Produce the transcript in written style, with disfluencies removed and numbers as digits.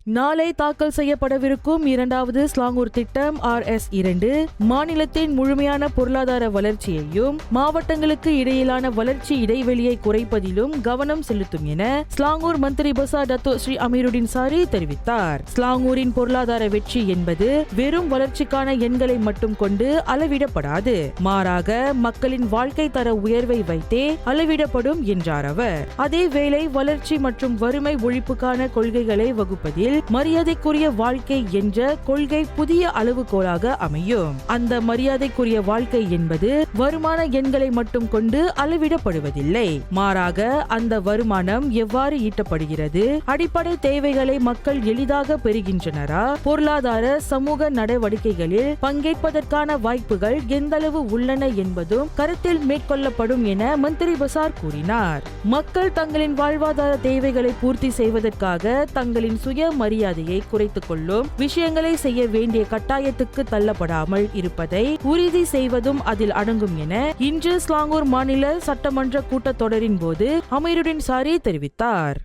நாளை தாக்கல் செய்யப்படவிருக்கும் இரண்டாவது ஸ்லாங்கூர் திட்டம் RS2 மாநிலத்தின் முழுமையான பொருளாதார வளர்ச்சியையும் மாவட்டங்களுக்கு இடையிலான வளர்ச்சி இடைவெளியை குறைப்பதிலும் கவனம் செலுத்தும் என ஸ்லாங்கூர் மந்திரி பசார் டத்தோ ஸ்ரீ அமீருடின் சாரி தெரிவித்தார். ஸ்லாங்கூரின் பொருளாதார வெற்றி என்பது வெறும் வளர்ச்சிக்கான எண்களை மட்டும் கொண்டு அளவிடப்படாது, மாறாக மக்களின் வாழ்க்கை தர உயர்வை வைத்தே அளவிடப்படும் என்றார் அவர். அதேவேளை வளர்ச்சி மற்றும் வறுமை ஒழிப்புக்கான கொள்கைகளை வகுப்பதில் மரியாதைக்குரிய வாழ்க்கை என்ற கொள்கை புதிய அளவுகோலாக அமையும். அந்த மரியாதைக்குரிய வாழ்க்கை என்பது வருமான எண்களை மட்டும் கொண்டு அளவிடப்படுவதில்லை, மாறாக அந்த வருமானம் எவ்வாறு ஈட்டப்படுகிறது, அடிப்படை தேவைகளை மக்கள் எளிதாக பெறுகின்றனரா, பொருளாதார சமூக நடவடிக்கைகளில் பங்கேற்பதற்கான வாய்ப்புகள் எந்தளவு உள்ளன என்பதும் கருத்தில் மேற்கொள்ளப்படும் என மந்திரி பசார் கூறினார். மக்கள் தங்களின் வாழ்வாதார தேவைகளை பூர்த்தி செய்வதற்காக தங்களின் சுய மரியாதையை குறைத்துக் கொள்ளும் விஷயங்களை செய்ய வேண்டிய கட்டாயத்துக்கு தள்ளப்படாமல் இருப்பதை உறுதி செய்வதும் அதில் அடங்கும் என இன்று ஸ்லாங்கூர் மாநில சட்டமன்ற கூட்டத்தொடரின் போது அமீருடின் சாரி தெரிவித்தார்.